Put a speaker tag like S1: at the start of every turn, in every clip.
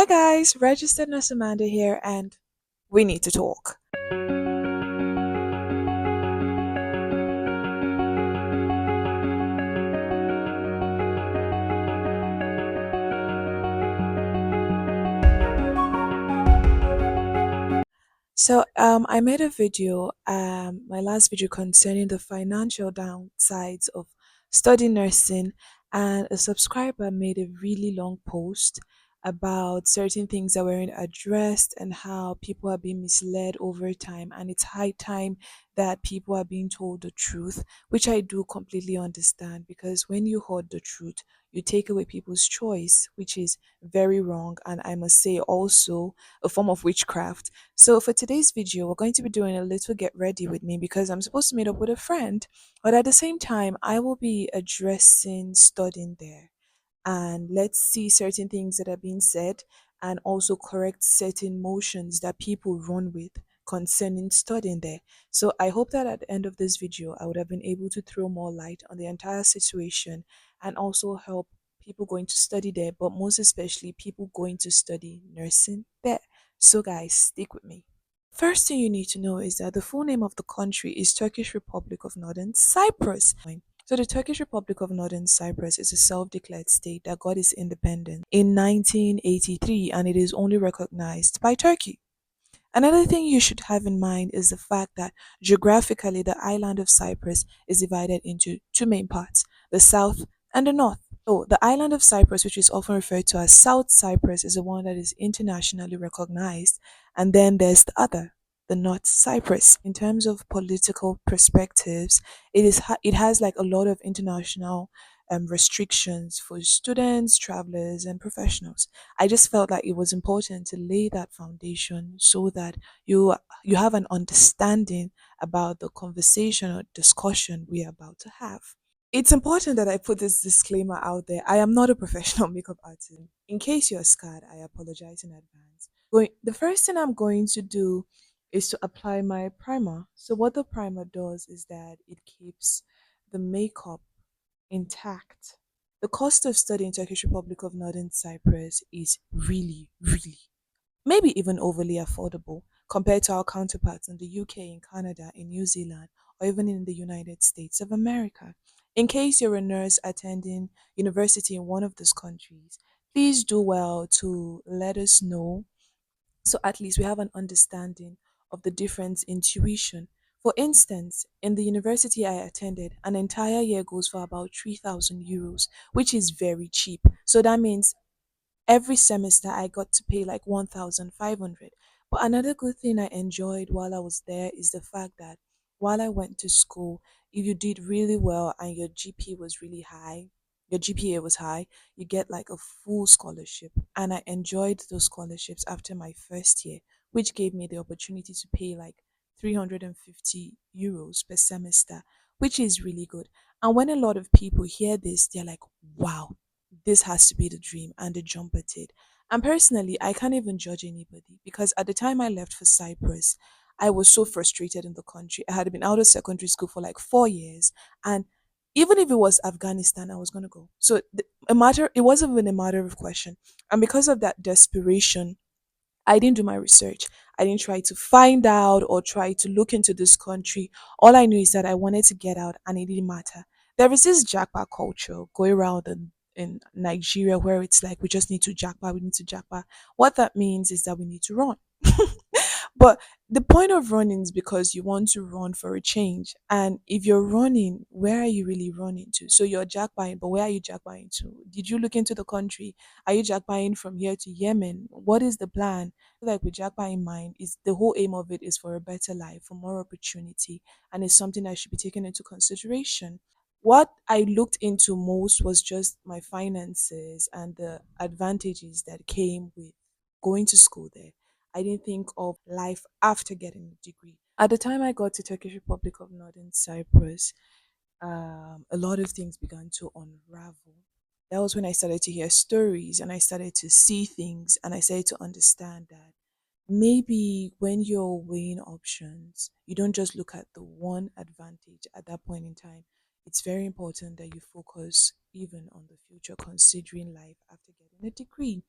S1: Hi guys, registered nurse Amanda here, and we need to talk. I made a video, my last video concerning the financial downsides of studying nursing, and a subscriber made a really long post about certain things that weren't addressed and how people are being misled over time. And it's high time that people are being told the truth, which I do completely understand because when you hold the truth, you take away people's choice, which is very wrong. And I must say, also a form of witchcraft. So for today's video, we're going to be doing a little get ready with me because I'm supposed to meet up with a friend, but at the same time, I will be addressing studying there. And let's see certain things that are being said and also correct certain motions that people run with concerning studying there. So I hope that at the end of this video, I would have been able to throw more light on the entire situation and also help people going to study there, but most especially people going to study nursing there. So, guys, stick with me. First thing you need to know is that the full name of the country is Turkish Republic of Northern Cyprus. So, the Turkish Republic of Northern Cyprus is a self declared state that got its independence in 1983 and it is only recognized by Turkey. Another thing you should have in mind is the fact that geographically the island of Cyprus is divided into two main parts, the south and the north. So, the island of Cyprus, which is often referred to as South Cyprus, is the one that is internationally recognized, and then there's the other, the North Cyprus. In terms of political perspectives, it has like a lot of international restrictions for students, travelers, and professionals. I just felt like it was important to lay that foundation so that you have an understanding about the conversation or discussion we are about to have. It's important that I put this disclaimer out there. I am not a professional makeup artist. In case you're scared, I apologize in advance. The first thing I'm going to do is to apply my primer. So what the primer does is that it keeps the makeup intact. The cost of studying Turkish Republic of Northern Cyprus is really, really, maybe even overly affordable compared to our counterparts in the UK, in Canada, in New Zealand, or even in the United States of America. In case you're a nurse attending university in one of those countries, please do well to let us know so at least we have an understanding of the difference in tuition. For instance, in the university I attended, an entire year goes for about 3,000 euros, which is very cheap. So that means every semester I got to pay like 1,500. But another good thing I enjoyed while I was there is the fact that while I went to school, if you did really well and your GP was really high, your GPA was high, you get like a full scholarship. And I enjoyed those scholarships after my first year, which gave me the opportunity to pay like 350 euros per semester, which is really good. And when a lot of people hear this, they're like, wow, this has to be the dream, and they jump at it. And personally, I can't even judge anybody because at the time I left for Cyprus, I was so frustrated in the country. I had been out of secondary school for like 4 years, and even if it was Afghanistan, I was gonna go. So it wasn't even a matter of question. And because of that desperation, I didn't do my research. I didn't try to find out or try to look into this country. All I knew is that I wanted to get out and it didn't matter. There is this jackpot culture going around in Nigeria where it's like we just need to jackpot, we need to jackpot. What that means is that we need to run. But the point of running is because you want to run for a change. And if you're running, where are you really running to? So you're jackpotting, but where are you jackpotting to? Did you look into the country? Are you jackpotting from here to Yemen? What is the plan? Like with jackpot in mind, is the whole aim of it is for a better life, for more opportunity, and it's something that should be taken into consideration. What I looked into most was just my finances and the advantages that came with going to school there. I didn't think of life after getting a degree. At the time I got to Turkish Republic of Northern Cyprus, a lot of things began to unravel. That was when I started to hear stories and I started to see things and I started to understand that maybe when you're weighing options, you don't just look at the one advantage at that point in time. It's very important that you focus even on the future, considering life after getting a degree.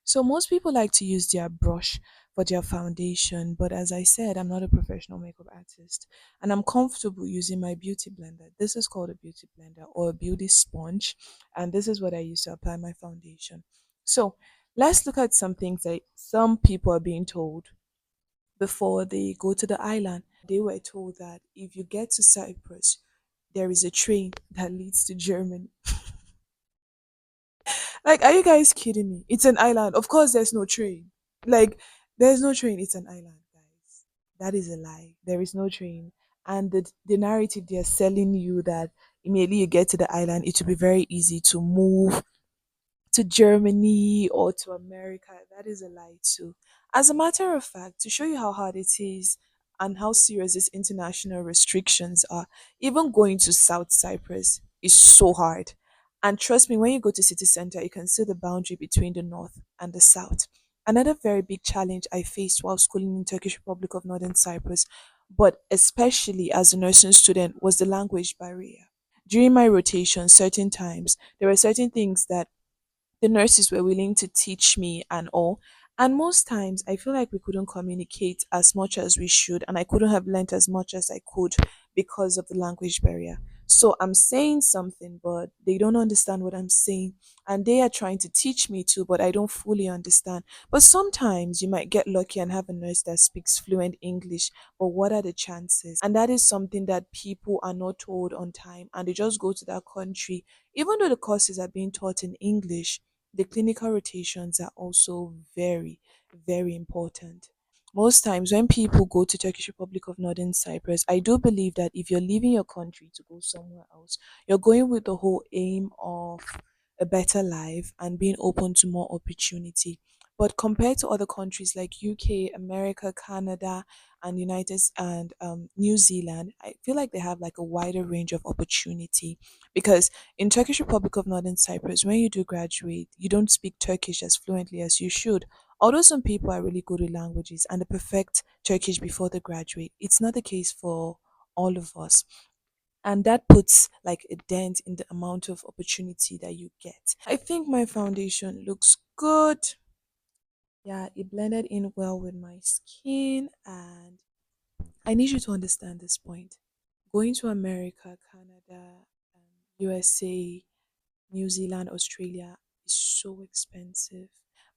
S1: So most people like to use their brush for their foundation, but as I said, I'm not a professional makeup artist and I'm comfortable using my beauty blender. This is called a beauty blender or a beauty sponge, and this is what I use to apply my foundation. So let's look at some things that some people are being told before they go to the island. They were told that if you get to Cyprus, there is a train that leads to Germany. Like, are you guys kidding me? It's an island. Of course, there's no train. Like, there's no train. It's an island, guys. That is a lie. There is no train. And the narrative they're selling you that immediately you get to the island, it will be very easy to move to Germany or to America. That is a lie too. As a matter of fact, to show you how hard it is and how serious these international restrictions are, even going to South Cyprus is so hard. And trust me, when you go to city center, you can see the boundary between the north and the south. Another very big challenge I faced while schooling in Turkish Republic of Northern Cyprus, but especially as a nursing student, was the language barrier. During my rotation, certain times, there were certain things that the nurses were willing to teach me and all. And most times, I feel like we couldn't communicate as much as we should, and I couldn't have learnt as much as I could because of the language barrier. So I'm saying something, but they don't understand what I'm saying, and they are trying to teach me too, but I don't fully understand. But sometimes you might get lucky and have a nurse that speaks fluent English, but what are the chances? And that is something that people are not told on time, and they just go to that country. Even though the courses are being taught in English, the clinical rotations are also very, very important. Most times when people go to Turkish Republic of Northern Cyprus, I do believe that if you're leaving your country to go somewhere else, you're going with the whole aim of a better life and being open to more opportunity. But compared to other countries like UK, America, Canada, and New Zealand, I feel like they have like a wider range of opportunity because in Turkish Republic of Northern Cyprus, when you do graduate, you don't speak Turkish as fluently as you should. Although some people are really good with languages and they perfect Turkish before they graduate, it's not the case for all of us. And that puts like a dent in the amount of opportunity that you get. I think my foundation looks good. Yeah, it blended in well with my skin, and I need you to understand this point. Going to America, Canada, USA, New Zealand, Australia is so expensive.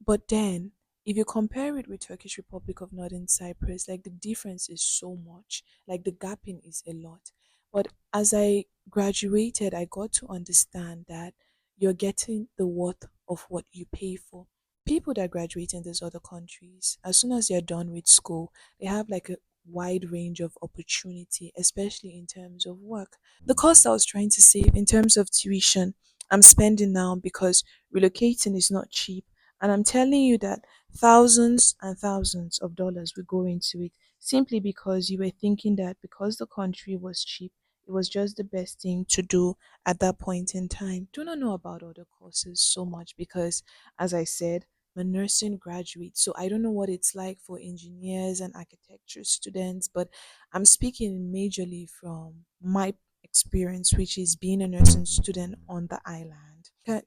S1: But then, if you compare it with Turkish Republic of Northern Cyprus, like the difference is so much. Like the gapping is a lot. But as I graduated, I got to understand that you're getting the worth of what you pay for. People that graduate in these other countries, as soon as they're done with school, they have like a wide range of opportunity, especially in terms of work. The cost I was trying to save in terms of tuition, I'm spending now because relocating is not cheap. And I'm telling you that thousands and thousands of dollars will go into it simply because you were thinking that because the country was cheap, it was just the best thing to do at that point in time. Do not know about other courses so much because, as I said, I'm a nursing graduate, so I don't know what it's like for engineers and architecture students, but I'm speaking majorly from my experience, which is being a nursing student on the island.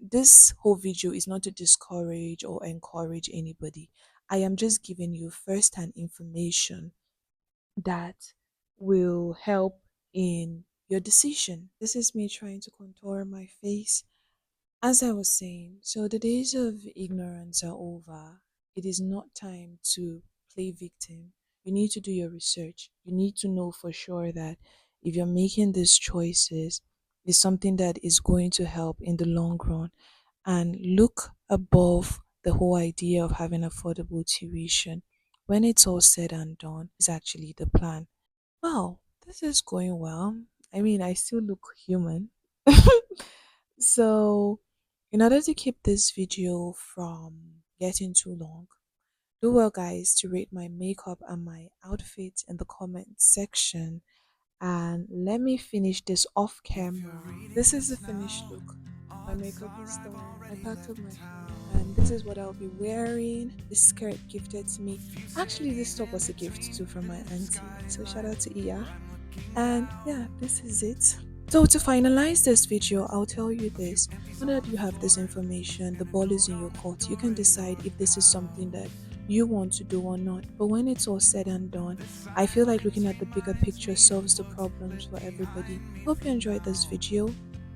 S1: This whole video is not to discourage or encourage anybody. I am just giving you first-hand information that will help in your decision. This is me trying to contour my face. As I was saying, so the days of ignorance are over. It is not time to play victim. You need to do your research. You need to know for sure that if you're making these choices, it's something that is going to help in the long run. And look above the whole idea of having affordable tuition. When it's all said and done, is actually the plan. Wow, this is going well. I mean, I still look human. So, in order to keep this video from getting too long, do well, guys, to rate my makeup and my outfit in the comment section. And let me finish this off camera. This is the finished look. My makeup is done. I packed up my phone, and this is what I'll be wearing. This skirt gifted to me. Actually, this top was a gift too from my auntie. So shout out to Iya. And yeah, this is it. So to finalize this video, I'll tell you this. Now that you have this information, the ball is in your court. You can decide if this is something that you want to do or not. But when it's all said and done, I feel like looking at the bigger picture solves the problems for everybody. Hope you enjoyed this video.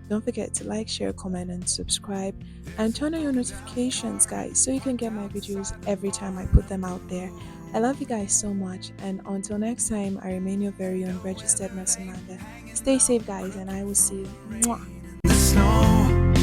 S1: Don't forget to like, share, comment, and subscribe. And turn on your notifications, guys, so you can get my videos every time I put them out there. I love you guys so much. And until next time, I remain your very own registered nurse Amanda. Stay safe, guys, and I will see you. Mwah.